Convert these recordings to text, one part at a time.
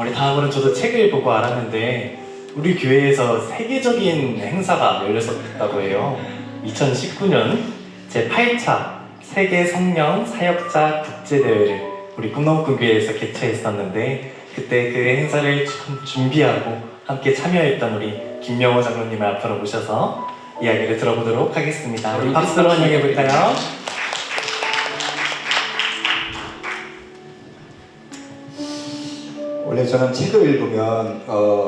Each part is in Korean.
우리 다음으로는 저도 책을 보고 알았는데 우리 교회에서 세계적인 행사가 열렸었다고 해요. 2019년 제8차 세계 성령 사역자 국제대회를 우리 꿈나무꾼교회에서 개최했었는데 그때 그 행사를 준비하고 함께 참여했던 우리 김명호 장로님을 앞으로 모셔서 이야기를 들어보도록 하겠습니다. 우리 박수로 환영해 볼까요? 원래 저는 책을 읽으면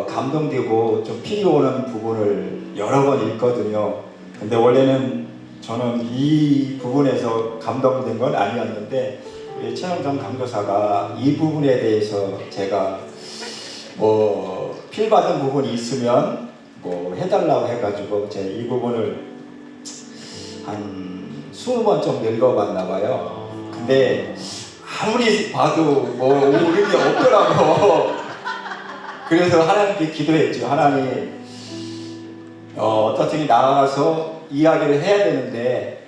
감동되고 좀 필이 오는 부분을 여러 번 읽거든요. 근데 원래는 저는 이 부분에서 감동된 건 아니었는데 우리 최영정 강도사가 이 부분에 대해서 제가 필 받은 부분이 있으면 해달라고 해가지고 제 이 부분을 한 20번 정도 읽어봤나 봐요. 근데 아무리 봐도 의미 없더라고. 그래서 하나님께 기도했죠. 하나님, 어떻게 나가서 이야기를 해야 되는데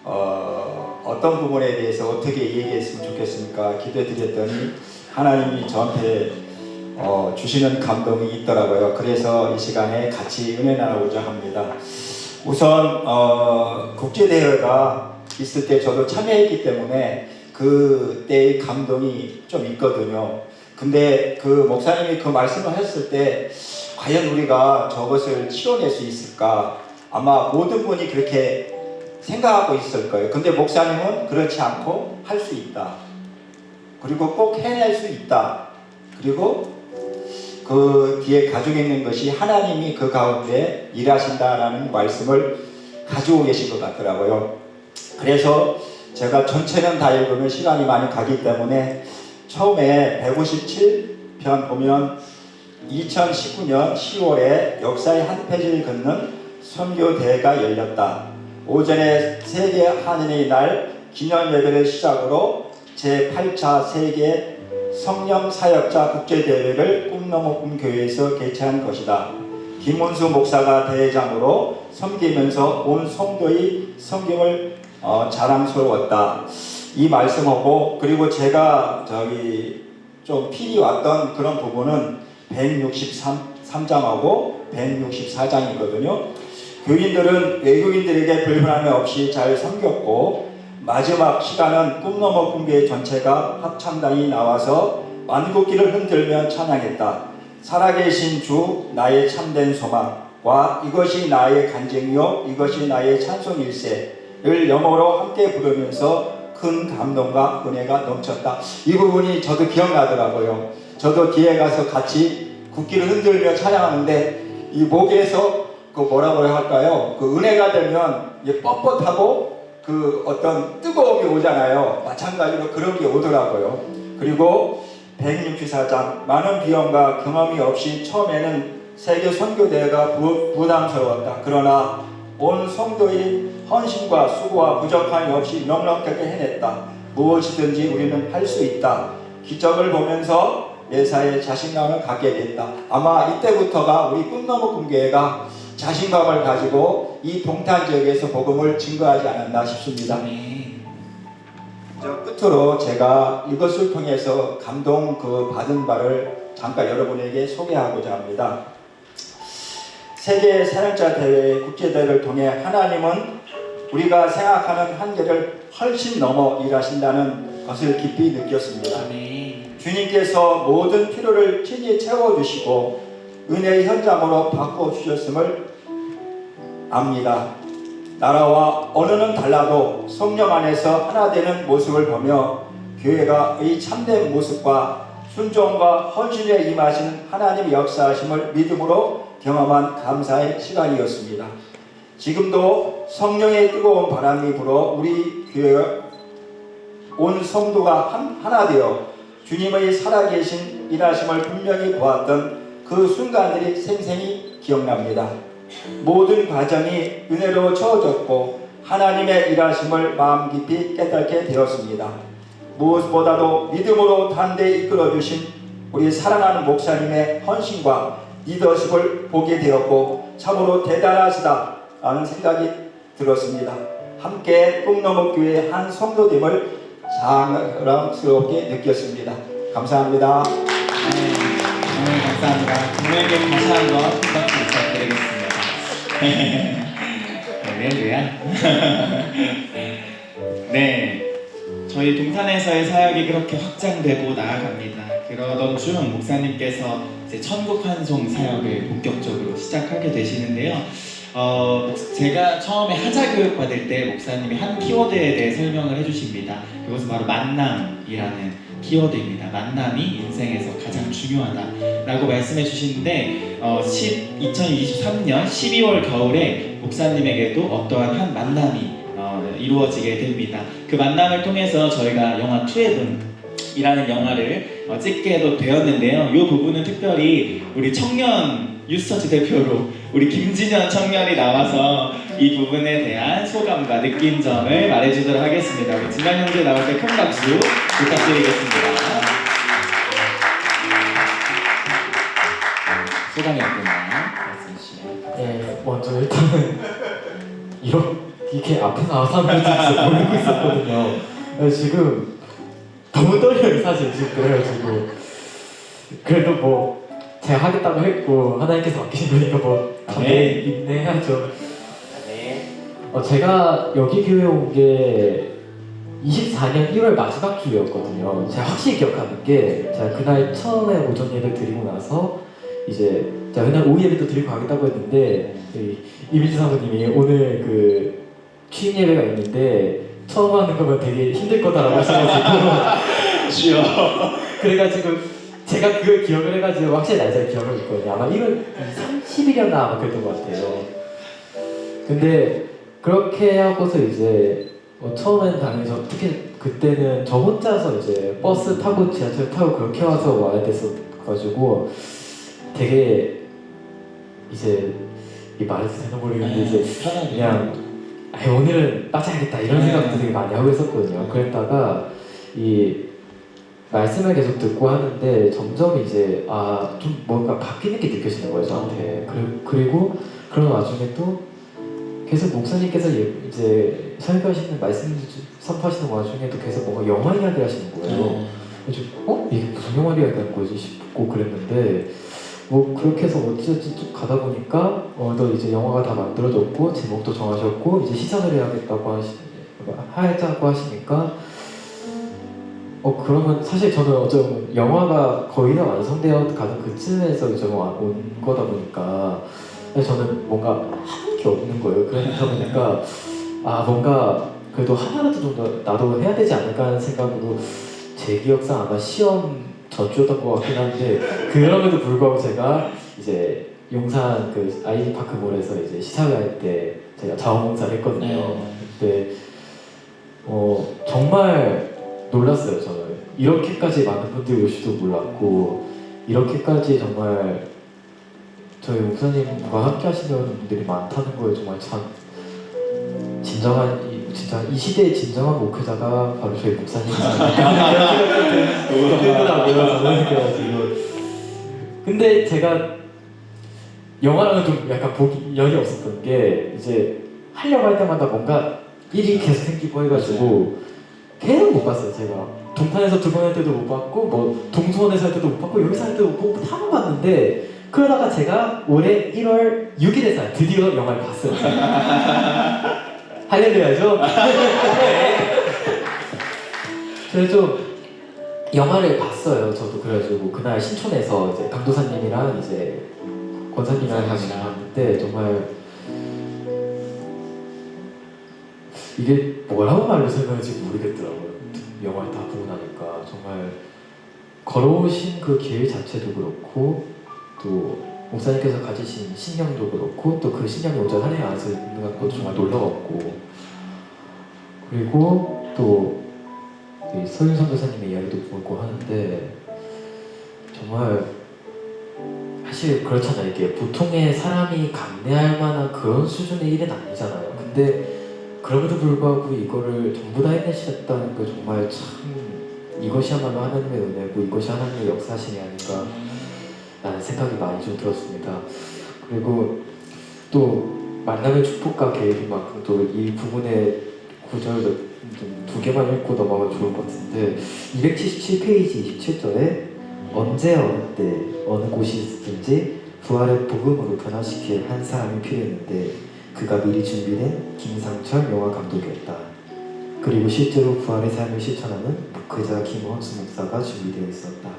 어떤 부분에 대해서 어떻게 얘기했으면 좋겠습니까? 기도드렸더니 하나님이 저한테 주시는 감동이 있더라고요. 그래서 이 시간에 같이 은혜 나누고자 합니다. 우선 국제대회가 있을 때 저도 참여했기 때문에 그때의 감동이 좀 있거든요. 근데 그 목사님이 그 말씀을 했을 때 과연 우리가 저것을 치러낼 수 있을까? 아마 모든 분이 그렇게 생각하고 있을 거예요. 근데 목사님은 그렇지 않고 할 수 있다. 그리고 꼭 해낼 수 있다. 그리고 그 뒤에 가지고 있는 것이 하나님이 그 가운데 일하신다라는 말씀을 가지고 계신 것 같더라고요. 그래서 제가 전체는 다 읽으면 시간이 많이 가기 때문에 처음에 157편 보면 2019년 10월에 역사의 한 페이지를 긋는 선교대회가 열렸다. 오전에 세계 한인의 날 기념 예배를 시작으로 제8차 세계 성령 사역자 국제대회를 꿈나무꿈교회에서 개최한 것이다. 김문수 목사가 대회장으로 섬기면서 온 성도의 섬김을 자랑스러웠다. 이 말씀하고 그리고 제가 좀 필이 왔던 그런 부분은 163장하고 164장이거든요. 교인들은 외국인들에게 불편함이 없이 잘 섬겼고 마지막 시간은 꿈너머 꿈교회 전체가 합창단이 나와서 만국기를 흔들며 찬양했다. 살아계신 주 나의 참된 소망과 이것이 나의 간증이요 이것이 나의 찬송일세를 영어로 함께 부르면서 큰 감동과 은혜가 넘쳤다. 이 부분이 저도 기억나더라고요. 저도 뒤에 가서 같이 국기를 흔들며 찬양하는데 이 목에서 뭐라고 할까요? 그 은혜가 되면 뻣뻣하고 그 어떤 뜨거움이 오잖아요. 마찬가지로 그런 게 오더라고요. 그리고 164장 많은 비용과 경험이 없이 처음에는 세계 선교대회가 부담스러웠다. 그러나 온 성도의 헌신과 수고와 부족함이 없이 넉넉하게 해냈다. 무엇이든지 우리는 할 수 있다. 기적을 보면서 매사에 자신감을 갖게 됐다. 아마 이때부터가 우리 꿈나무꿈교회가 자신감을 가지고 이 동탄 지역에서 복음을 증거하지 않았나 싶습니다. 끝으로 제가 이것을 통해서 감동 받은 바를 잠깐 여러분에게 소개하고자 합니다. 세계 사역자 대회 국제대회를 통해 하나님은 우리가 생각하는 한계를 훨씬 넘어 일하신다는 것을 깊이 느꼈습니다. 주님께서 모든 필요를 친히 채워주시고 은혜의 현장으로 바꿔주셨음을 압니다. 나라와 언어는 달라도 성령 안에서 하나 되는 모습을 보며 교회가 이 참된 모습과 순종과 헌신에 임하시는 하나님의 역사하심을 믿음으로 경험한 감사의 시간이었습니다. 지금도 성령의 뜨거운 바람이 불어 우리 교회 온 성도가 하나 되어 주님의 살아계신 일하심을 분명히 보았던 그 순간들이 생생히 기억납니다. 모든 과정이 은혜로 채워졌고 하나님의 일하심을 마음 깊이 깨닫게 되었습니다. 무엇보다도 믿음으로 담대히 이끌어주신 우리 사랑하는 목사님의 헌신과 리더십을 보게 되었고 참으로 대단하시다라는 생각이 들었습니다. 함께 꿈너머교회 한 성도됨을 자랑스럽게 느꼈습니다. 감사합니다. 감사합니다. 부모님께 다시 한번 큰 박수 부탁드리겠습니다. 할렐루야. 네, 저희 동탄에서의 사역이 그렇게 확장되고 나아갑니다. 그러던 중 목사님께서 이제 천국 환송 사역을 본격적으로 시작하게 되시는데요. 제가 처음에 하자교육 받을 때 목사님이 한 키워드에 대해 설명을 해주십니다. 그것은 바로 만남이라는 키워드입니다. 만남이 인생에서 가장 중요하다라고 말씀해 주시는데 2023년 12월 겨울에 목사님에게도 어떠한 한 만남이 이루어지게 됩니다. 그 만남을 통해서 저희가 영화 투애븐이라는 영화를 찍게도 되었는데요. 이 부분은 특별히 우리 청년 유스처치 대표로 우리 김진현 청년이 나와서 이 부분에 대한 소감과 느낀 점을 말해주도록 하겠습니다. 우리 진현 형제 나올 때 큰 박수 부탁드리겠습니다. 소감이 어땠나요? 말씀 주시면. 네, 먼저 일단은 이렇게 앞에 나와서 하는 걸 진짜 모르고 있었거든요. 지금 너무 떨려요, 사실 지금. 그래가지고 그래도 뭐 제가 하겠다고 했고 하나님께서 맡기신 거니까 뭐 인내해야죠. 네. 제가 여기 교회 온 게 24년 1월 마지막 주였거든요. 제가 확실히 기억하는 게 제가 그날 처음에 오전 예배 드리고 나서 이제 제가 그날 오후 예배도 드리고 가겠다고 했는데 이민지 사모님이 오늘 그 취임 예배가 있는데 처음 하는 거면 되게 힘들 거다라고 하셔가지고 주여. 그래가지고 제가 그걸 기억을 해가지고 확실히 날짜를 기억을 있거든요. 아마 1월 30일이었나 아마 그랬던 것 같아요. 근데 그렇게 하고서 이제 처음엔 당연히 특히 그때는 저 혼자서 이제 버스 타고 지하철 타고 그렇게 와서 와야 됐어가지고 되게 이제 이 말해도 되나 모르겠는데 이제 그냥 오늘은 빠져야겠다 이런 생각도 되게 많이 하고 있었거든요. 그랬다가 이 말씀을 계속 듣고 하는데 점점 이제 좀 뭔가 바뀌는 게 느껴지는 거예요 저한테. 그리고 그런 와중에 또 계속 목사님께서 이제 설교하시는 말씀 선포하시는 와중에도 계속 뭔가 영화 이야기를 하시는 거예요. 그래서 이게 무슨 영화 이야기하는 거지 싶고 그랬는데 뭐 그렇게 해서 어찌어찌 쭉 가다 보니까 또 이제 영화가 다 만들어졌고 제목도 정하셨고 이제 시작을 해야겠다고 하자고 하시니까 그러면 사실 저는 어쩌면 영화가 거의 다 완성되어 가는 그쯤에서 이제 온 거다 보니까 저는 뭔가 하는 게 없는 거예요. 그러다 보니까 뭔가 그래도 하나라도 좀 더 나도 해야 되지 않을까 하는 생각으로 제 기억상 아마 시험 전주였던 것 같긴 한데 그럼에도 불구하고 제가 이제 용산 그 아이파크몰에서 이제 시사회 때 제가 자원봉사를 했거든요. 그때 정말 놀랐어요. 저는 이렇게까지 많은 분들이 오실도 몰랐고 이렇게까지 정말 저희 목사님과 함께 하시는 분들이 많다는 거에 정말 참 진짜 이 시대의 진정한 목회자가 바로 저희 목사님이잖아요. 근데 제가 영화랑은 좀 약간 보기 연이 없었던 게 이제 하려고 할 때마다 뭔가 일이 계속 생기고 해가지고 계속 못 봤어요. 제가 동탄에서 2번 할 때도 못 봤고 뭐 동수원에서 할 때도 못 봤고 여기서 할 때도 못 보고 다 못 봤는데 그러다가 제가 올해 1월 6일에 드디어 영화를 봤어요. 할렐루야죠? 그래서 영화를 봤어요. 저도 그래가지고 그날 신촌에서 이제 강도사님이랑 이제 권사님이랑 같이 나왔는데 정말 이게 뭐라고 말로 설명할지 모르겠더라고요. 영화를 다 보고 나니까 정말 걸어오신 그 길 자체도 그렇고 또 목사님께서 가지신 신념도 그렇고 또 그 신념이 오전 한 해 안에서 있는 것도 정말 놀라웠고 그리고 또 서윤 선교사님의 이야기도 보고 하는데 정말 사실 그렇잖아요. 이게 보통의 사람이 감내할 만한 그런 수준의 일은 아니잖아요. 근데 그럼에도 불구하고 이거를 전부 다 해내셨다는 게 정말 참 이것이야말로 하나님의 은혜고 이것이 하나님의 역사심이 아닌가 라는 생각이 많이 좀 들었습니다. 그리고 또 만남의 축복과 계획인 만큼 또 이 부분의 구절을 좀 2개만 읽고 넘어가면 좋을 것 같은데 277페이지 27절에 언제 어느 때 어느 곳이 있든지 부활의 복음으로 변화시킬 한 사람이 필요했는데 그가 미리 준비된 김상철 영화 감독이었다. 그리고 실제로 부활의 삶을 실천하는 목회자 김원수 목사가 준비되어 있었다.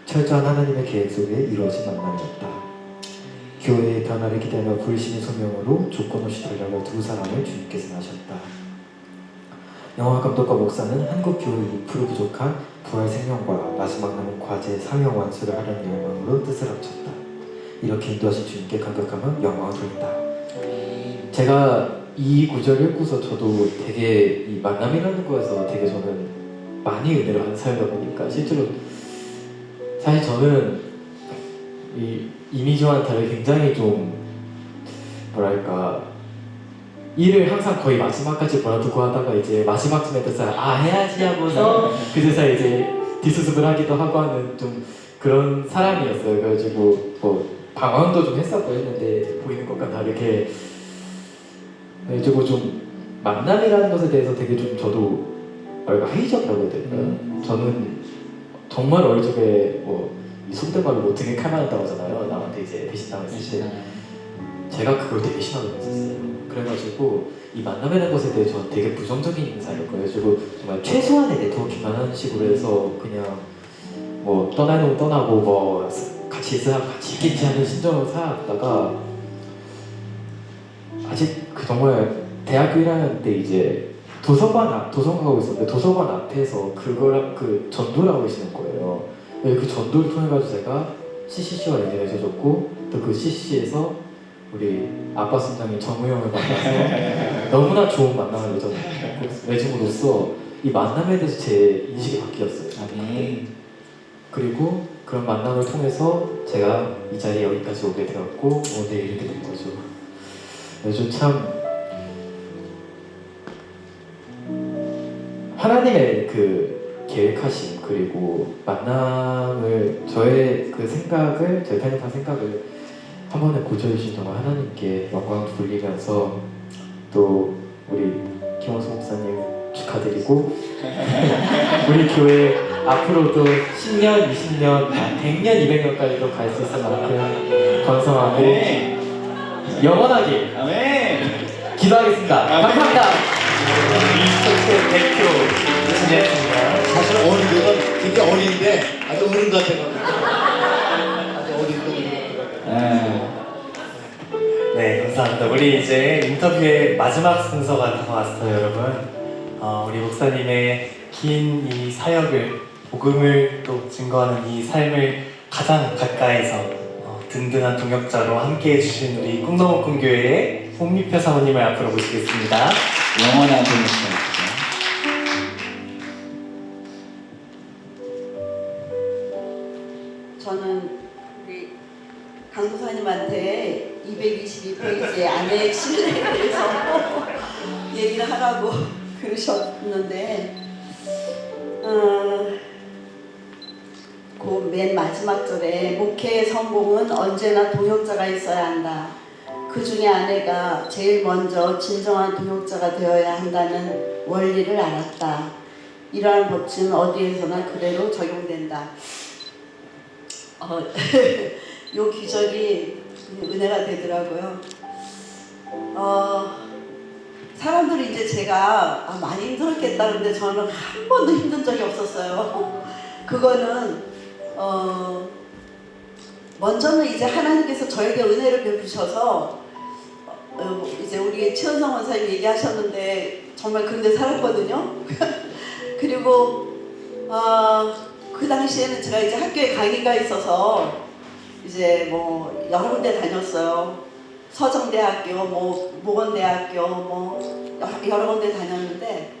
철저한 하나님의 계획 속에 이루어진 만남이었다. 교회의 변화를 기다려 불신의 소명으로 조건 없이 달려갈 두 사람을 주님께서 하셨다. 영화 감독과 목사는 한국 교회 2% 부족한 부활 생명과 마지막 남은 과제 사명 완수를 하려는 열망으로 뜻을 합쳤다. 이렇게 인도하신 주님께 감격하며 영광을 돌린다. 제가 이 구절 읽고서 저도 되게 이 만남이라는 거에서 되게 저는 많이 은혜를 받는 사연이다 보니까 실제로 사실 저는 이 이미지와는 다르게 굉장히 좀 뭐랄까 일을 항상 거의 마지막까지 몰아두고 하다가 이제 마지막쯤에 돼서 해야지 하고서 그제서야 이제 뒷수습을 하기도 하고 하는 좀 그런 사람이었어요. 그래가지고 뭐 방황도 좀 했었고 했는데 보이는 것과 다르게 그리고 좀 만남이라는 것에 대해서 되게 좀 저도 뭐랄까 회의적이라고 해야 될까요? 저는 정말 어릴 적에 이 속된 말로 뭐 등에 칼 맞았다고 하잖아요. 남한테 이제 배신당했을 때 제가 그걸 되게 심하게 했었어요. 그래가지고 이 만남이라는 것에 대해 저는 되게 부정적인 인사였고요. 그래가지고 정말 최소한의 네트워킹만 하는 식으로 해서 그냥 뭐 떠나는 떠나고 뭐 같이 있으면 같이 있겠지 하는 심정으로 살았다가 아직 그 정말 대학교 1학년 때 이제 도서관 가고 있었는데 도서관 앞에서 그 전도를 하고 계시는 거예요. 그 전도를 통해 가지고 제가 CCC와 연결을 해줬고 또 그 CCC에서 우리 아빠 선장님 정우영을 만나서 너무나 좋은 만남을 맺음으로써 이 만남에 대해서 제 인식이 바뀌었어요. 그리고 그런 만남을 통해서 제가 이 자리에 여기까지 오게 되었고 오늘 이렇게 된 거죠. 요즘 참 하나님의 그 계획하심 그리고 만남을 저의 편협한 생각을 한 번에 고쳐주신 정말 하나님께 영광 돌리면서 또 우리 김원수 목사님 축하드리고 우리 교회 앞으로도 10년, 20년, 100년, 200년까지도 갈 수 있을 만큼 번성하고 영원하게 기도하겠습니다. 감사합니다. 이스토크 대표 진이었습니다. 사실 어린데가 굉장히 어린데 아주 어른 같아가지고 아주 어린데 네, 감사합니다. 우리 이제 인터뷰의 마지막 순서가 다가왔어요, 여러분. 우리 목사님의 긴 이 사역을, 복음을 또 증거하는 이 삶을 가장 가까이서 든든한 동역자로 함께해 주신 우리 꿈너무꿈교회의 홍미표 사모님을 앞으로 모시겠습니다. 영원한 동역자. 저는 우리 강도사님한테 222페이지의 아내의 신뢰에 대해서 얘기를 하라고 그러셨는데 그 맨 마지막 절에 목회의 성공은 언제나 동역자가 있어야 한다. 그 중에 아내가 제일 먼저 진정한 동역자가 되어야 한다는 원리를 알았다. 이러한 법칙은 어디에서나 그대로 적용된다. 요 기절이 은혜가 되더라고요. 사람들이 이제 제가 많이 힘들었겠다 그런데 저는 한 번도 힘든 적이 없었어요. 그거는 먼저는 이제 하나님께서 저에게 은혜를 베푸셔서 이제 우리 최은성 원사님 얘기하셨는데 정말 그런데 살았거든요. 그리고 그 당시에는 제가 이제 학교에 강의가 있어서 이제 뭐 여러 군데 다녔어요. 서정대학교, 뭐 모건대학교, 뭐 여러 군데 다녔는데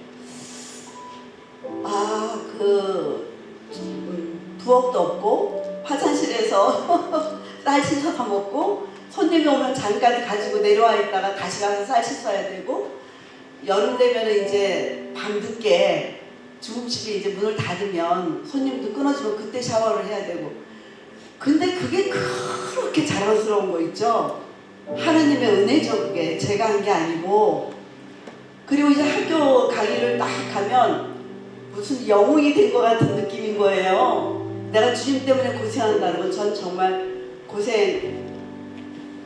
부엌도 없고 화장실에서 쌀 씻어서 먹고 손님이 오면 잠깐 가지고 내려와 있다가 다시 가서 쌀 씻어야 되고 여름 되면 이제 밤늦게 중국집이 이제 문을 닫으면 손님도 끊어지면 그때 샤워를 해야 되고 근데 그게 그렇게 자랑스러운 거 있죠. 하나님의 은혜죠. 그게 제가 한 게 아니고. 그리고 이제 학교 강의를 딱 하면 무슨 영웅이 된 것 같은 느낌인 거예요. 내가 주님 때문에 고생한다는 건 전 정말 고생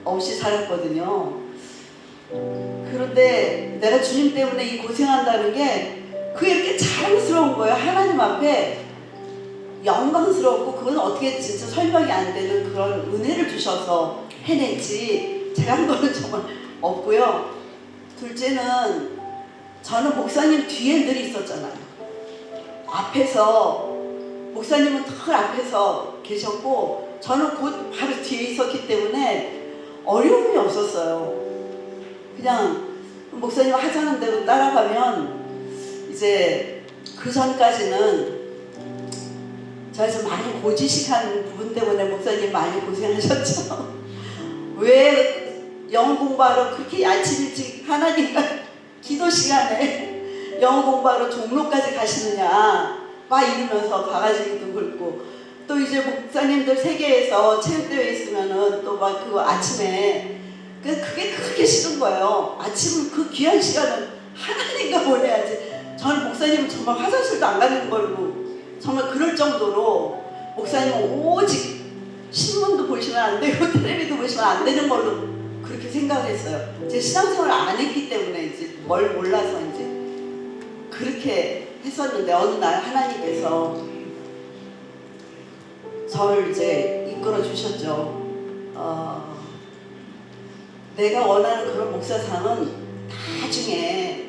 없이 살았거든요. 그런데 내가 주님 때문에 이 고생한다는 게 그게 이렇게 자랑스러운 거예요. 하나님 앞에 영광스럽고 그건 어떻게 진짜 설명이 안 되는 그런 은혜를 주셔서 해냈지 제가 한 거는 정말 없고요. 둘째는 저는 목사님 뒤에 늘 있었잖아요. 앞에서 목사님은 늘 앞에서 계셨고 저는 곧 바로 뒤에 있었기 때문에 어려움이 없었어요. 그냥 목사님 하자는 대로 따라가면 이제 그 전까지는 제가 좀 많이 고지식한 부분 때문에 목사님 많이 고생하셨죠. 왜 영어 공부하러 그렇게 아침 일찍 하나님과 기도 시간에 영어 공부하러 종로까지 가시느냐 막 이러면서 바가지도 긁고 또 이제 목사님들 세계에서 체육대회 있으면은 또 막 그 아침에 그게 그렇게 싫은 거예요. 아침 그 귀한 시간을 하나님과 보내야지. 저는 목사님은 정말 화장실도 안 가는 걸로 정말 그럴 정도로 목사님은 오직 신문도 보시면 안 되고 텔레비도 보시면 안 되는 걸로 그렇게 생각을 했어요. 제 신앙생활을 안 했기 때문에 이제 뭘 몰라서 이제 그렇게 했었는데 어느 날 하나님께서 저를 이제 이끌어 주셨죠. 내가 원하는 그런 목사상은 나중에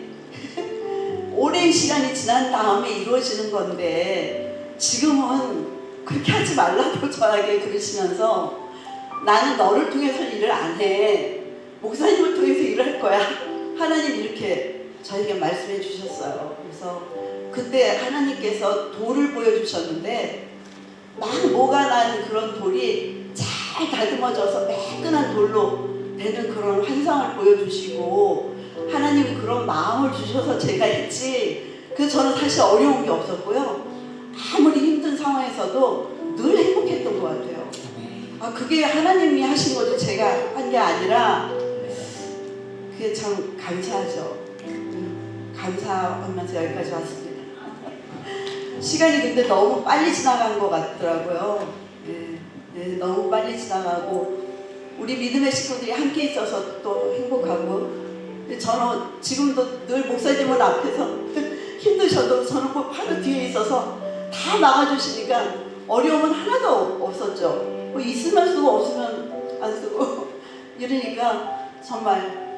오랜 시간이 지난 다음에 이루어지는 건데 지금은 그렇게 하지 말라고 저에게 그러시면서 나는 너를 통해서 일을 안 해. 목사님을 통해서 일을 할 거야. 하나님 이렇게 저에게 말씀해 주셨어요. 그래서 그때 하나님께서 돌을 보여주셨는데 막 모가 난 그런 돌이 잘 다듬어져서 매끈한 돌로 되는 그런 환상을 보여주시고 하나님이 그런 마음을 주셔서 제가 했지. 그래서 저는 사실 어려운 게 없었고요. 아무리 힘든 상황에서도 늘 행복했던 것 같아요. 그게 하나님이 하신 거지 제가 한 게 아니라 그게 참 감사하죠. 감사하면서 여기까지 왔습니다. 시간이 근데 너무 빨리 지나간 것 같더라고요. 네, 너무 빨리 지나가고 우리 믿음의 식구들이 함께 있어서 또 행복하고 저는 지금도 늘 목사님은 앞에서 힘드셔도 저는 꼭 바로 뒤에 있어서 다 막아주시니까 어려움은 하나도 없었죠. 뭐 있으면 쓰고 없으면 안 쓰고 이러니까 정말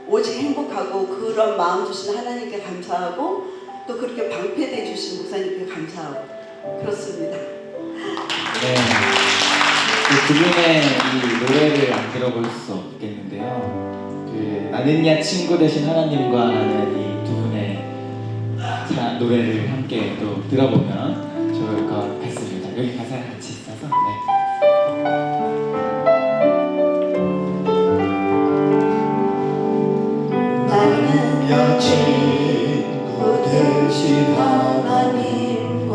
오직 행복하고 그런 마음 주신 하나님께 감사하고 또 그렇게 방패돼 주신 목사님께 감사하고 그렇습니다. 네. 그분의 이 노래를 안 들어볼 수 없겠는데요. 나는야 친구 되신 하나님과 라는 이 두 분의 노래를 함께 또 들어보면 좋을 것 같습니다. 여기 가사랑 같이 있어서 나는야 친구 되신 하나님과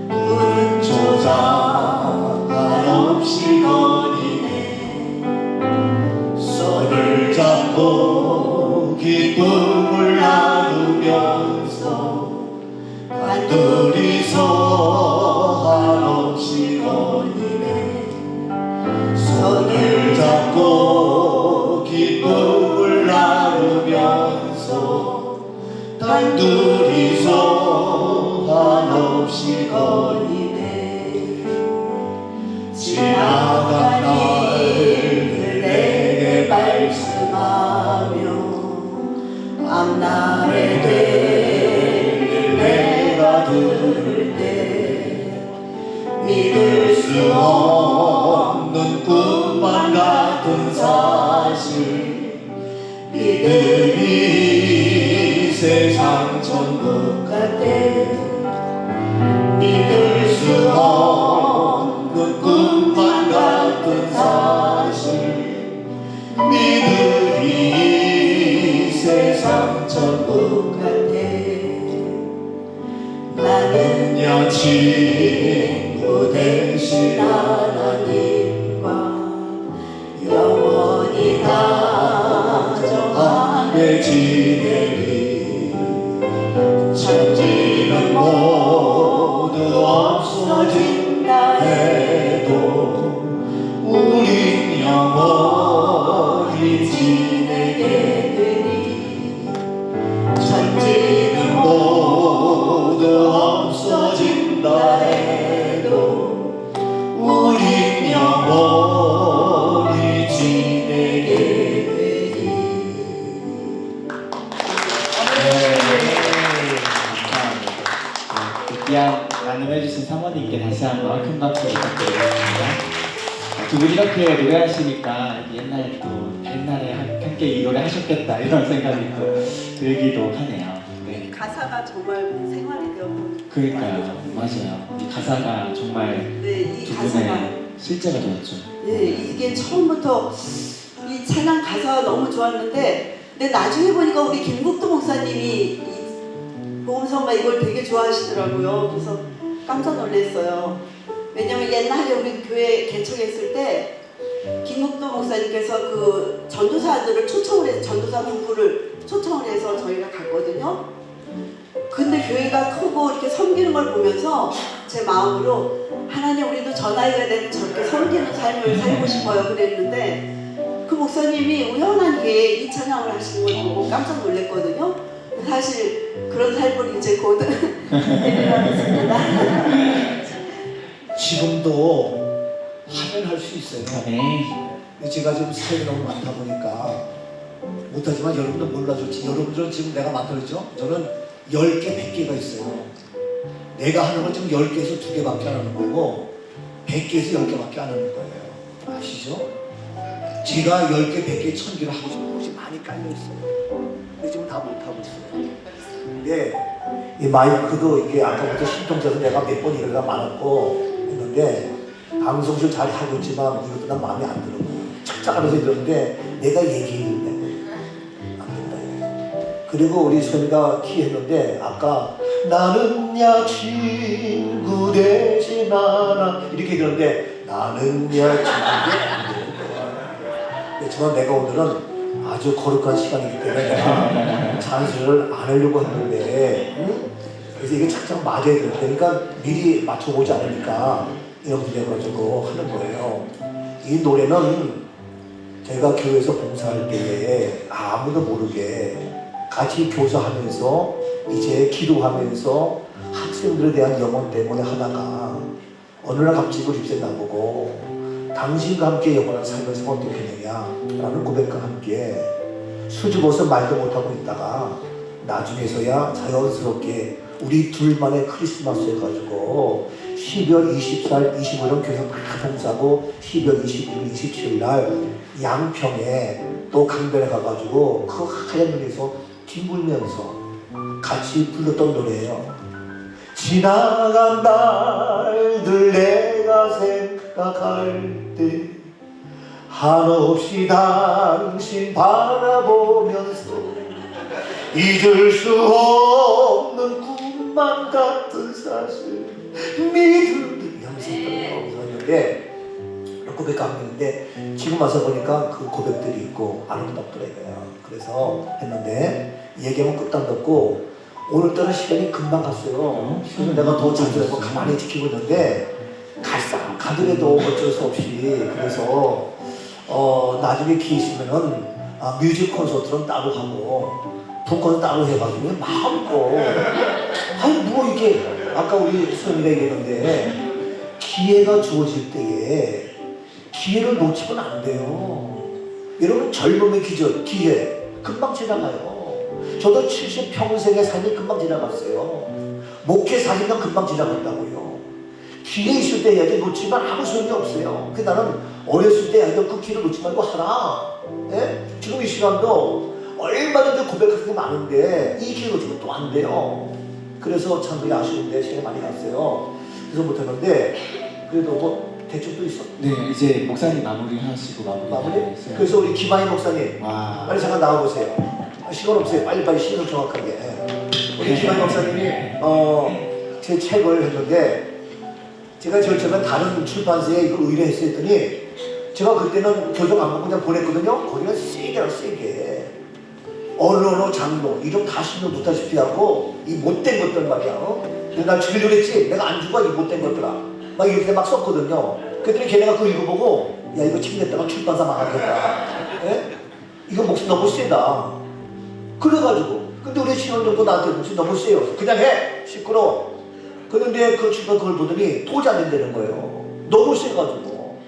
부른 조작 한없이 거리네 손을 잡고 기쁨을 나누면서 단둘이서 한없이 거리네 손을 잡고 기쁨을 나누면서 단둘이서 한없이 거리네 지나간 날을 내게 말씀하며 앞날의 때를 내가 들을 때 믿을 수 없는 꿈만 같은 사실 믿음이 세상 천국 같대 믿을 수 없는 꿈만 같은 사실 믿음이 세상 천국 같대 나는야 친구 되신 하나님과 영원히 다정하게 지내리 천지는 모두 없어 없어진다 해도 우린 영원히 지내게 되니 천지는 모두 없어진다 해도 우린 영원히 지내게 되니. 귀한 나눔해주신 사모님께 다시 한번 큰 박수 부탁드리겠습니다. 두 분 이렇게 노래하시니까 옛날에 함께 이 노래 하셨겠다 이런 생각이 또 들기도 하네요. 네. 가사가 정말 생활이 되었고 그러니까요, 맞아요. 이 가사가 정말 네, 이 두 가사가 분의 실제가 되었죠. 네, 이게 처음부터 이 찬양 가사가 너무 좋았는데 근데 나중에 보니까 우리 김국도 목사님이 이 보험성가 이걸 되게 좋아하시더라고요. 그래서 깜짝 놀랐어요. 왜냐면 옛날에 우리 교회 개척했을 때 김국도 목사님께서 그 전도사들을 초청을 해서 전도사 부부를 초청을 해서 저희가 갔거든요. 근데 교회가 크고 이렇게 섬기는 걸 보면서 제 마음으로 하나님 우리도 저 나이가 되면 저렇게 섬기는 삶을 살고 싶어요 그랬는데 그 목사님이 우연하게 이 찬양을 하시는 걸 보고 깜짝 놀랐거든요. 사실 그런 삶을 이제 곧 해내려겠습니다. 지금도 하면 할 수 있어요. 네. 제가 지금 사역이 너무 많다 보니까 못하지만 여러분들 몰라줬지. 여러분들은 지금 내가 만들었죠? 저는 10개, 100개가 있어요. 내가 하는 건 지금 10개에서 2개밖에 안 하는 거고 100개에서 10개밖에 안 하는 거예요. 아시죠? 제가 10개, 100개, 1000개를 하고 싶은 곳이 많이 깔려있어요. 근데 지금 다 못하고 있어요. 근데 이 마이크도 이게 아까부터 신통자도 내가 몇 번 이러다 많았고 했는데 방송실 잘 하고 있지만 이것도 난 마음에 안 들어. 착착하면서 들었는데 내가 얘기했는데 안 된다. 그리고 우리 소미가 키했는데 아까 나는 야 친구 되지 마라 이렇게 들었는데 나는 야 친구 안 되는 거야. 그렇지만 내가 오늘은 아주 거룩한 시간이기 때문에 내가 잔소리를 안 하려고 했는데 응? 그래서 이게 착착 맞아야 될 테니까 미리 맞춰보지 않으니까 이렇게 돼가지고 하는 거예요. 이 노래는 제가 교회에서 봉사할 때에 아무도 모르게 같이 교사하면서 이제 기도하면서 학생들에 대한 영혼 때문에 하다가 어느 날 갑자기 우리 집에 나보고 당신과 함께 영원한 삶을 살면 어떻게 되냐 라는 고백과 함께 수줍어서 말도 못하고 있다가 나중에서야 자연스럽게 우리 둘만의 크리스마스 해가지고 12월 24일, 25일은 교회에서 막 봉사하고 12월 26일, 27일 날 양평에 또 강변에 가가지고 그 하얀 눈에서 뒹굴면서 같이 불렀던 노래예요. 지나간 날들 내가 생각할 때 한없이 당신 바라보면서 잊을 수 없는 꿈만 같은 사실 믿음이 하면서 있었는데 고백하고 있는데 지금 와서 보니까 그 고백들이 있고 아름답더라고요. 그래서 했는데 얘기하면 끝도 안 덮고 오늘따라 시간이 금방 갔어요. 그래서 내가 더 잔소리하고 가만히 지키고 있는데 가더라도 어쩔 수 없이 그래서 나중에 기회 있으면은 뮤직 콘서트는 따로 하고 북콘 따로 해가지고 마음껏 아니 뭐 이게 아까 우리 수영이가 얘기했는데 기회가 주어질 때에 기회를 놓치면 안 돼요. 여러분 젊음의 기회 금방 지나가요. 저도 70평생의 삶이 금방 지나갔어요. 목회 40년 금방 지나갔다고요. 기회 있을 때 해야지 놓치면 아무 소용이 없어요. 그래서 나는 어렸을 때 해야지 그 기회를 놓지 말고 하라. 예? 지금 이 시간도 얼마든지 고백할 게 많은데 이 기회 놓치면 또 안 돼요. 그래서 참 되게 아쉬운데 시간이 많이 갔어요. 그래서 못했는데 그래도 뭐 대충 또 있어? 네, 이제 목사님 마무리하시고 마무리? 그래서 우리 김하희 목사님 와. 빨리 잠깐 나와보세요. 시간 없어요. 빨리빨리 시간 정확하게. 우리 김하희 목사님이 제 책을 했는데 제가 제일 처음에 다른 출판사에 이걸 의뢰했어요 했더니 제가 그때는 교정 안 받고 그냥 보냈거든요. 거기는 세게 언어 장로 이름 다 신경 놓다시피 하고 이 못된 것들 말이야. 근데 날 죽이려고 했지. 내가 안 죽어 이 못된 것들아. 막 이렇게 막 썼거든요. 그랬더니 걔네가 그거 읽어보고 야 이거 책 냈다가 출판사 망하겠다. 예? 이거 목숨 너무 세다. 그래가지고 근데 우리 신혼정도 나한테 목숨 너무 세요. 그냥 해. 시끄러워. 그런데 그 출판 그걸 보더니 도저히 안 된다는 거예요. 너무 세가지고.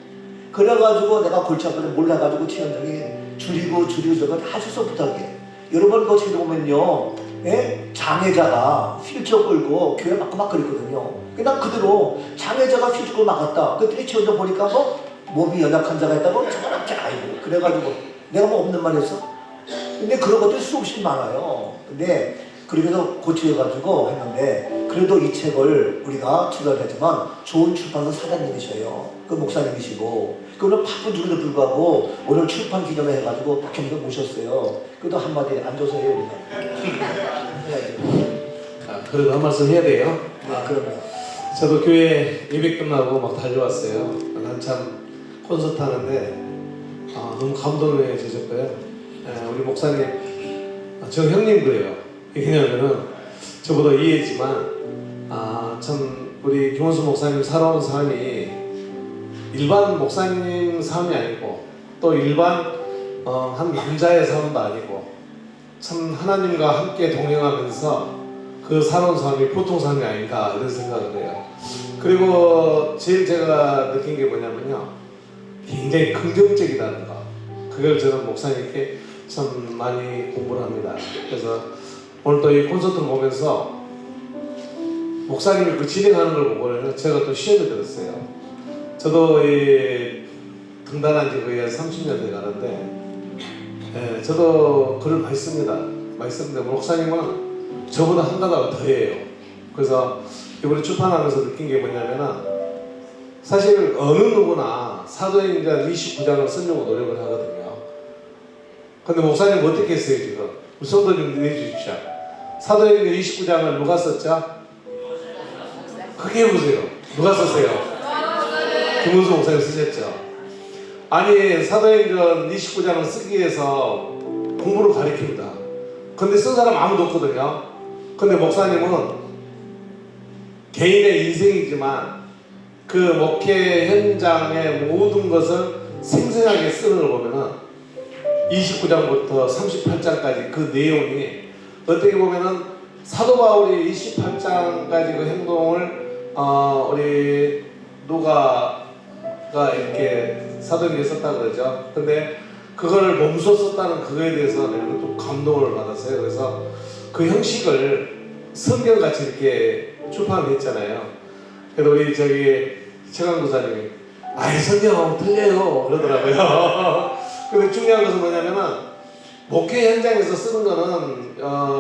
그래가지고 내가 골치 아파서 몰라가지고 친원정이 줄이고 저거 아주 소프트하게. 여러분 그거 책에 보면요. 예? 장애자가 휠체어 끌고 교회 막 그랬거든요. 난 그대로 장애자가 휠체어 끌고 막았다. 그랬더니 친원정 보니까 뭐 몸이 연약한 자가 있다고 저렇게 아이고 그래가지고 내가 뭐 없는 말 했어? 근데 그런 것들이 수없이 많아요. 근데 그래서 고쳐가지고 했는데 그래도 이 책을 우리가 출간했지만 좋은 출판사 사장님이셔요. 그 목사님이시고 오늘 바쁜 중에도 불구하고 오늘 출판 기념회 해가지고 박형도 모셨어요. 그래도 한마디 앉아서 해요 우리가. 그래도 한 말씀 해야 돼요. 그럼요. 저도 교회 예배 끝나고 막 달려왔어요. 한참 콘서트 하는데 너무 감동에 젖었고요. 우리 목사님, 저 형님도예요. 왜냐하면은 저보다 이해지만 참 우리 김원수 목사님 살아온 삶이 일반 목사님 삶이 아니고 또 일반 한 남자의 삶도 아니고 참 하나님과 함께 동행하면서 그 살아온 삶이 보통 삶이 아닌가 이런 생각을 해요. 그리고 제일 제가 느낀 게 뭐냐면요, 굉장히 긍정적이다는 거. 그걸 저는 목사님께 참 많이 공부를 합니다. 그래서 오늘 또 이 콘서트를 보면서 목사님이 그 진행하는 걸 보고 제가 또 시험에 들었어요. 저도 이 등단한 지 거의 30년 돼 가는데 저도 글을 많이 씁니다. 많이 쓰는데 목사님은 저보다 한 가닥 더해요. 그래서 이번에 출판하면서 느낀 게 뭐냐면은 사실 어느 누구나 사도행전 29장을 쓰려고 노력을 하거든요. 근데 목사님 어떻게 했어요 지금? 우리 성도님 내주십시오. 사도행전 29장을 누가 썼죠? 크게 해보세요. 누가 썼어요? 김은수 목사님 쓰셨죠? 아니 사도행전 29장을 쓰기 위해서 공부를 가르칩니다. 근데 쓴 사람 아무도 없거든요. 근데 목사님은 개인의 인생이지만 그 목회 현장의 모든 것을 생생하게 쓰는 걸 보면은 29장부터 38장까지 그 내용이 어떻게 보면은 사도 바울이 28장까지 그 행동을 우리 누가가 이렇게 사도행전에 썼다 그러죠. 근데 그걸 몸소 썼다는 그거에 대해서 내가 좀 감동을 받았어요. 그래서 그 형식을 성경같이 이렇게 출판을 했잖아요. 그래도 우리 최강 도사님이 아이 성경하고 틀려요 그러더라고요. 근데 중요한 것은 뭐냐면은 목회 현장에서 쓰는 거는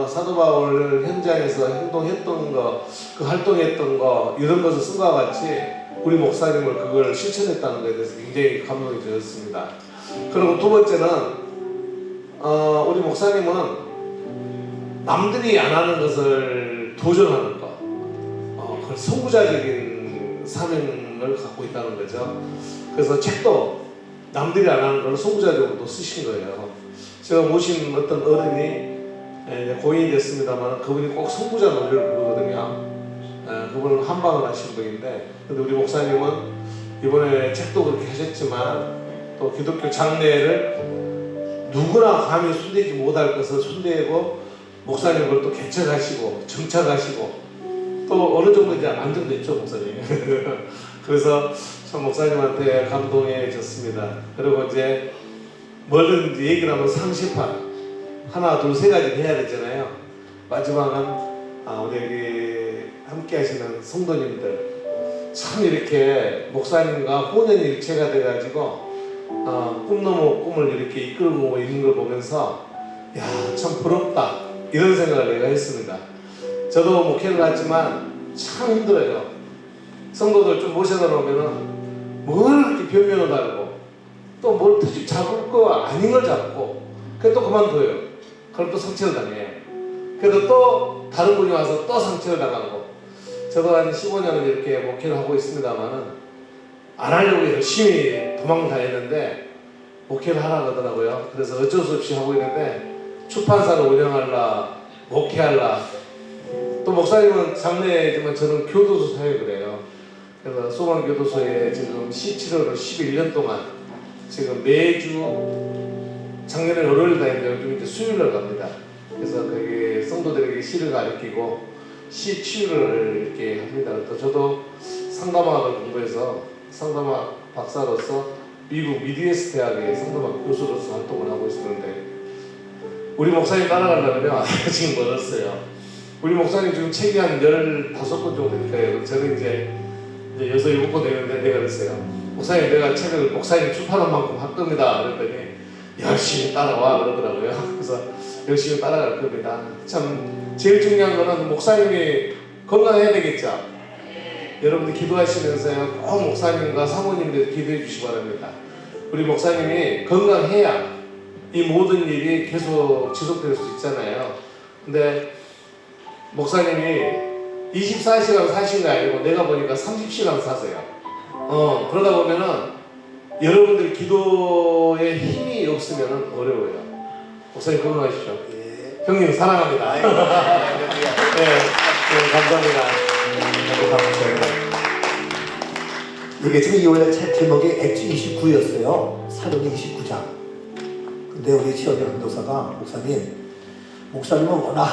사도 바울 현장에서 행동했던 거, 그 활동했던 거 이런 것을 쓴 것과 같이 우리 목사님을 그걸 실천했다는 것에 대해서 굉장히 감동이 들었습니다. 그리고 두 번째는 우리 목사님은 남들이 안 하는 것을 도전하는 거, 그걸 선구자적인 사명을 갖고 있다는 거죠. 그래서 책도 남들이 안 하는 걸 선구자적으로 쓰신 거예요. 제가 모신 어떤 어른이 고인이 됐습니다만 그분이 꼭 선구자 노래를 부르거든요. 그분은 한방을 하신 분인데, 근데 우리 목사님은 이번에 책도 그렇게 하셨지만 또 기독교 장례를 누구나 감히 손대지 못할 것을 손대고 목사님 그걸 또 개척하시고 정착하시고 또 어느 정도 이제 안정됐죠 목사님. 그래서 참 목사님한테 감동해졌습니다. 그리고 이제 뭐든지 얘기를 하면 상시판 하나 둘 세 가지 해야 되잖아요. 마지막은 우리 여기 함께 하시는 성도님들 참 이렇게 목사님과 혼연일체가 돼가지고 꿈 꿈을 이렇게 이끌고 있는 걸 보면서 야, 참 부럽다 이런 생각을 내가 했습니다. 저도 목회를 했지만 참 힘들어요. 성도들 좀 모셔다 놓으면은 뭘 이렇게 변명을 달고 또 뭘 트집 잡을 거 아닌 걸 잡고 그래 또 그만둬요. 그럼 또 상처를 당해요. 그래도 또 다른 분이 와서 또 상처를 당하고 저도 한 15년을 이렇게 목회를 하고 있습니다만은 안 하려고 열심히 도망 다녔는데 목회를 하라 그러더라고요. 그래서 어쩔 수 없이 하고 있는데 출판사를 운영하려 목회하려 또 목사님은 장례지만 저는 교도소 사역을 해요. 그래서 소망교도소에 지금 시치료를 11년 동안 지금 매주 작년에 월요일 다니는데 요즘 이제 수요일날 갑니다. 그래서 거기 성도들에게 시를 가르치고 시 치유를 이렇게 합니다. 또 저도 상담학을 공부해서 상담학 박사로서 미국 미드웨스트 대학의 상담학 교수로서 활동을 하고 있었는데 우리 목사님 따라가려면 지금 멀었어요. 우리 목사님 지금 책이 한 15권 정도 됐대요. 저는 이제 6, 7권 되는데 내가 그랬어요. 목사님 내가 책을 목사님 출판한 만큼 할 겁니다. 그랬더니 열심히 따라와 그러더라고요. 그래서 열심히 따라갈 겁니다. 참 제일 중요한 거는 목사님이 건강해야 되겠죠. 여러분들 기도하시면서요 꼭 목사님과 사모님들 기도해 주시기 바랍니다. 우리 목사님이 건강해야 이 모든 일이 계속 지속될 수 있잖아요. 근데 목사님이 24시간 사신 거 아니고 내가 보니까 30시간 사세요. 그러다 보면은 여러분들 기도에 힘이 없으면 어려워요. 목사님 건강하십시오. 예. 형님 사랑합니다. 아이고, 네, 감사합니다. 이게 지금 이 원래 책 제목이 액트 29였어요. 사도행 29장. 근데 우리 최원영 감독사가 목사님은 워낙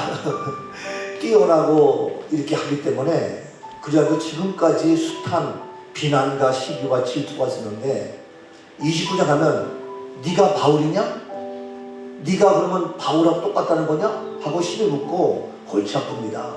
뛰어나고 이렇게 하기 때문에 그래도 지금까지 숱한 비난과 시기와 질투가 있었는데 29장 하면 네가 바울이냐? 네가 그러면 바울하고 똑같다는 거냐? 하고 시비 묻고 골치 아픕니다.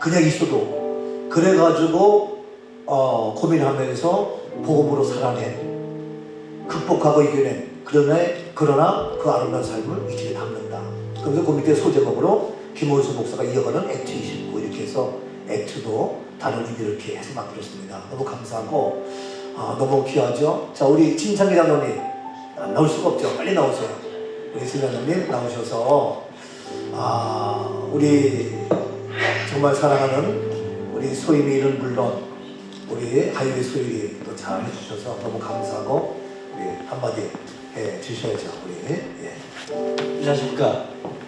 그냥 있어도 그래가지고 고민하면서 복음으로 살아낸 극복하고 이겨낸 그러나 그 아름다운 삶을 이 책에 담는다. 그래서 그 밑에 소제목으로 김원수 목사가 이어가는 액트 29 이렇게 해서 액트도 다른 의미를 이렇게 해서 만들었습니다. 너무 감사하고 너무 귀하죠. 자, 우리 진창기 장로님 안 나올 수가 없죠. 빨리 나오세요. 우리 신장로님 나오셔서 우리 정말 사랑하는 우리 소임이는 물론 우리 하이웨이 소임이 또 잘 해주셔서 너무 감사하고 우리 한마디 해주셔야죠. 우리 안녕하십니까.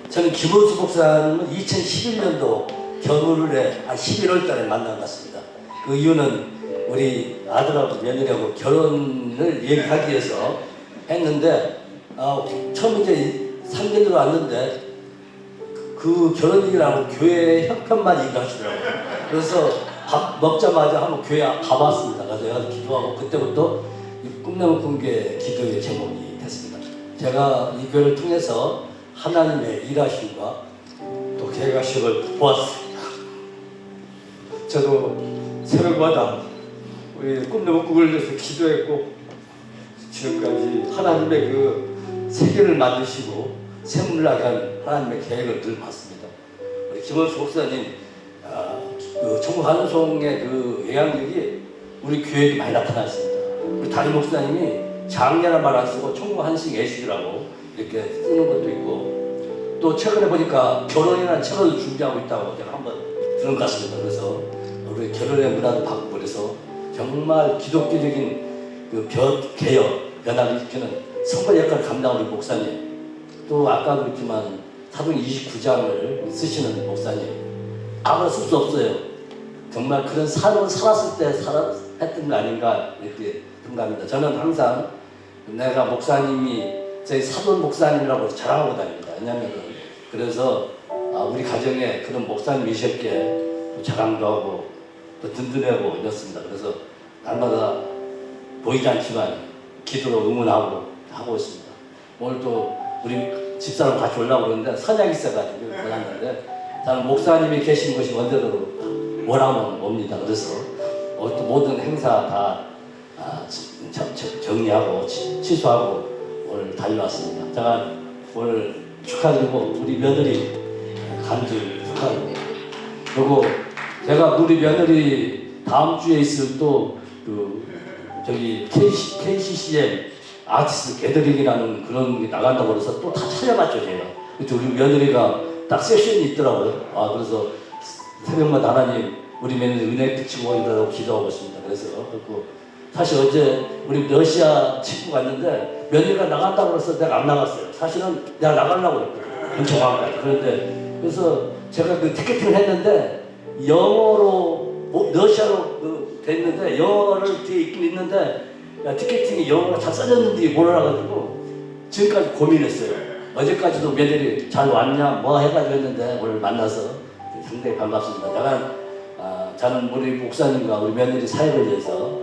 저는 김원수 목사님은 2011년도 겨울에 한 11월 달에 만나봤습니다. 그 이유는 우리 아들하고 며느리하고 결혼을 얘기하기 위해서 했는데 처음 이제 3년으로 왔는데 그 결혼 얘기를 하고 교회 형편만 얘기하시더라고요. 그래서 밥 먹자마자 한번 교회 가봤습니다. 그래서 내가 기도하고 그때부터 꿈나무 공개 기도의 제목이 됐습니다. 제가 이 교회를 통해서 하나님의 일하심과 또 계획하심을 보았습니다. 저도 새벽마다 우리 꿈나무 국을 위해서 기도했고 지금까지 하나님의 그 세계를 만드시고 샘물나게 한 하나님의 계획을 늘 봤습니다. 우리 김원수 목사님 그 천국 환송의 그 영향력이 우리 교회에 많이 나타났습니다. 우리 담임 목사님이 장례란 말 안 쓰고 천국 환송 예식이라고 이렇게 쓰는 것도 있고 또 최근에 보니까 결혼이라는 책을 준비하고 있다고 제가 한번 들은 것 같습니다. 그래서 우리 결혼의 문화도 바꾸고 그래서 정말 기독교적인 그 개혁, 변화를 일으키는 선거 역할을 감당하는 우리 목사님 또 아까도 있지만 사도행 29장을 쓰시는 목사님 아무나 쓸 수 없어요. 정말 그런 삶을 살았을 때 했던 거 아닌가 이렇게 생각합니다. 저는 항상 내가 목사님이 저희 사돈 목사님이라고 자랑하고 다닙니다. 왜냐하면 그래서 우리 가정에 그런 목사님이셨기에 자랑도 하고 또 든든하고 이렇습니다. 그래서 날마다 보이지 않지만 기도로 응원하고 하고 있습니다. 오늘 또 우리 집사람 같이 올라오고 그러는데 선약이 있어가지고 몰랐는데 저는 목사님이 계신 곳이 언제도 원하면 옵니다. 그래서 또 모든 행사 다 정리하고 취소하고 오늘 달려왔습니다. 제가 오늘 축하드리고 우리 며느리 간주 축하드립니다. 그리고 제가 우리 며느리 다음 주에 있을 또 저기 KCCM 아티스트 게더링이라는 그런 게 나간다고 그래서 또 다 찾아봤죠 제가. 그때 우리 며느리가 딱 세션이 있더라고요. 그래서 새벽마다 하나님 우리 며느리 은혜 끼치고 이러라고 기도하고 있습니다. 그래서 사실 어제 우리 러시아 친구 갔는데 며느리가 나간다고 그래서 내가 안 나갔어요. 사실은 내가 나가려고 그랬거든요. 정확하게. 그런데 그래서 제가 그 티켓팅을 했는데 영어로 러시아로 됐는데 영어를 뒤에 있긴 있는데 티켓팅이 영어가 다 써졌는지 몰라가지고 지금까지 고민했어요. 어제까지도 며느리 잘 왔냐 뭐 해가지고 했는데 오늘 만나서 상당히 반갑습니다. 저는 우리 목사님과 우리 며느리 사역을 위해서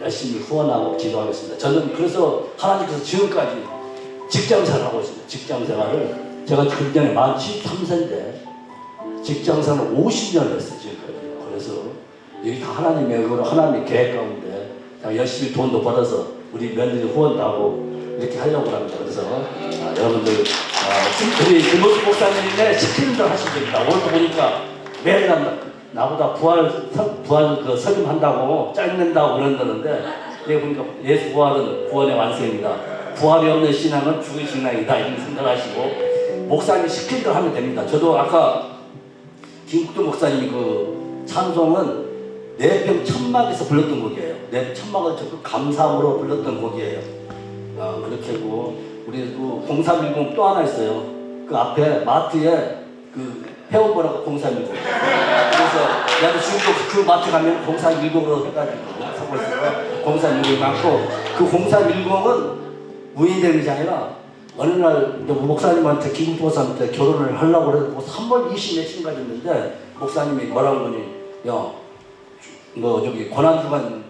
열심히 후원하고 기도하겠습니다. 저는 그래서 하나님께서 지금까지 직장생활을 하고 있습니다. 직장생활을 제가 금년에 만 73세인데 직장생활을 50년을 했어요. 지금까지. 그래서 여기 다 하나님의 의로 하나님의 계획 가운데 열심히 돈도 벌어서 우리 며느리 후원도 하고 이렇게 하려고 합니다. 그래서 여러분들 우리 김호수 목사님의 시키는 대로 하시면 됩니다. 오늘도 보니까 매일 나보다 부활 그 설임한다고 짜증낸다고 그러는데 내가 보니까 예수 부활은 구원의 완성입니다. 부활이 없는 신앙은 죽은 신앙이다 이렇게 생각하시고 목사님이 시킨 대로 하면 됩니다. 저도 아까 김국도 목사님이 그 찬송은 내병 천막에서 불렀던 곡이에요. 내병 천막을 적극 감사함으로 불렀던 곡이에요. 그렇게 하고 우리 그 0310 또 하나 있어요. 그 앞에 마트에 그 회원번호가 0310. 그래서 나도 지금도 그 마트 가면 0310으로 해가지고 사고 있어요. 0310이 많고 그 0310은 우연된 것이 아니라 어느 날 목사님한테 김국도사한테 결혼을 하려고 그래도 3월 20몇일까지 했는데 목사님이 뭐라고 하니 야 너 저기 고난주간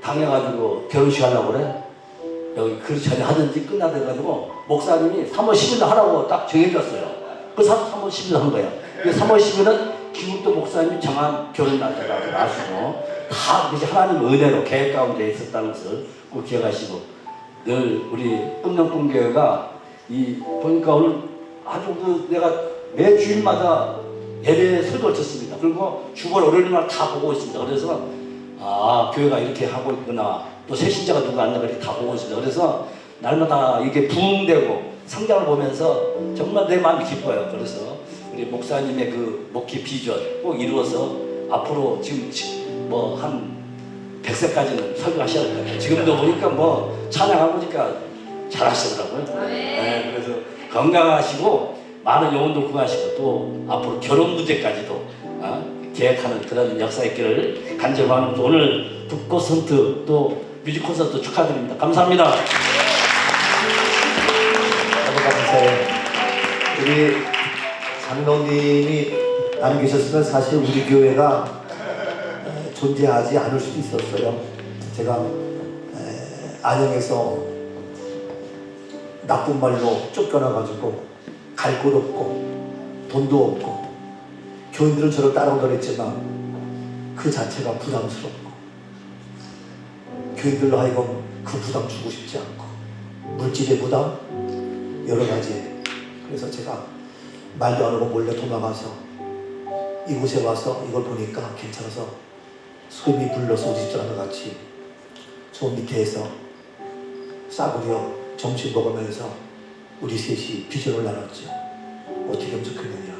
당해가지고 결혼식 하려고 그래? 여기 그 전에 하든지 끝나돼가지고 목사님이 3월 10일 하라고 딱 정해줬어요. 그래서 3월 10일 한 거야. 3월 10일은 김국도 목사님이 정한 결혼 날짜라고 아시고 다 이제 하나님 은혜로 계획 가운데 있었다는 것을 꼭 기억하시고 늘 우리 꿈명꿈교회가 보니까 오늘 아주 내가 매 주일마다 예배 설교를 듣습니다. 그리고 주말 월요일날 다 보고 있습니다. 그래서 교회가 이렇게 하고 있구나. 또 새신자가 누가 안 나가 이렇게 다 보고 있습니다. 그래서 날마다 이게 부흥되고 성장을 보면서 정말 내 마음이 기뻐요. 그래서 우리 목사님의 그 목회 비전 꼭 이루어서 앞으로 지금 뭐 한 100세까지는 설교하셔야 될 것 같아요. 지금도 보니까 뭐 찬양하고 보니까 잘하시더라고요. 네, 그래서 건강하시고 많은 영혼도 구하시고 또 앞으로 결혼 문제까지도 계획하는 그런 역사 있기를 간절히 바라면서 오늘 북 콘서트 또 뮤직 콘서트 축하드립니다. 감사합니다. 너무 감사해요. 우리 장로님이 안 계셨으면 사실 우리 교회가 존재하지 않을 수도 있었어요. 제가 안양에서 나쁜 말로 쫓겨나가지고 갈 곳 없고 돈도 없고 교인들은 저를 따라온다 했지만 그 자체가 부담스럽고 교인들로 하여금 그 부담 주고 싶지 않고 물질의 부담 여러 가지. 그래서 제가 말도 안 하고 몰래 도망가서 이곳에 와서 이걸 보니까 괜찮아서 소임이 불러서 우리 집사람과 같이 저 밑에서 싸구려 점심 먹으면서 우리 셋이 비전을 나눴죠. 어떻게 하면 좋겠느냐.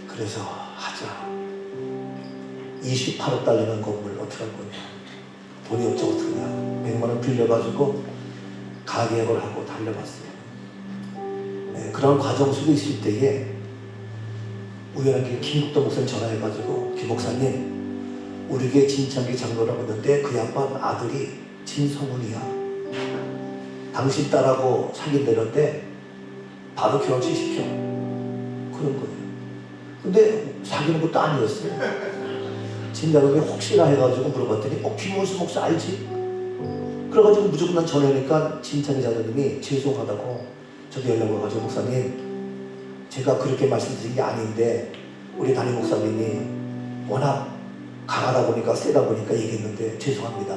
그래서 하자. 28억 달러는 건물 어떻게 할 거냐. 돈이 없죠. 어떻게 하냐. 100만 원 빌려가지고 가계약을 하고 달려갔어요. 네, 그런 과정 속에 있을 때에 우연하게 김국도 목사님 전화해가지고 김 목사님 우리 교회 진창기 장로라고 했는데 그 양반 아들이 진성훈이야. 당신 딸하고 사귄다는데 바로 결혼시켜. 그런 거예요. 근데 사귀는 것도 아니었어요. 진장님이 혹시나 해가지고 물어봤더니 김원수 목사 알지? 그래가지고 무조건 난 전화하니까 진창기 장로님이 죄송하다고 저도 연락 와가지고 목사님 제가 그렇게 말씀드린 게 아닌데 우리 담임 목사님이 워낙 강하다 보니까 세다 보니까 얘기했는데 죄송합니다.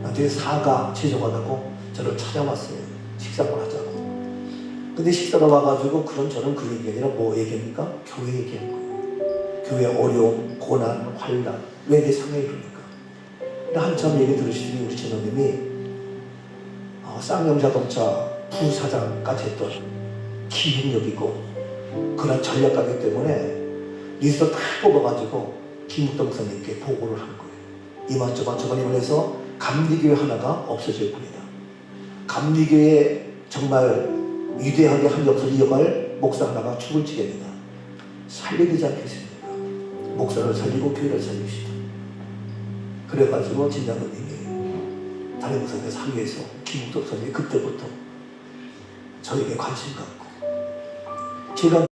나한테 사과 죄송하다고 저를 찾아왔어요. 식사를 하자고. 근데 식사가 와가지고 그런 저는 그 얘기 아니라 뭐 얘기합니까? 교회 얘기한 거예요. 교회 어려움, 고난, 환난 왜 내 상황이 그러니까. 근데 한참 얘기 들으시더니 우리 전우님이 쌍용자동차 부사장까지 했던 기능력이고 그런 전략가기 때문에 리스트 다 뽑아가지고 김국도 목사님께 보고를 한 거예요. 이만저만 저만이만 해서 감리교회 하나가 없어질 뿐이다. 감리교회 정말 위대하게 한 역사를 이어갈 목사 하나가 죽을 지경이다. 살려야 되지 않겠습니까? 목사를 살리고 교회를 살리고 싶다. 그래가지고 진장로님이 담임목사님의 상의해서 김국덕 선생님이 그때부터 저에게 관심 갖고 제가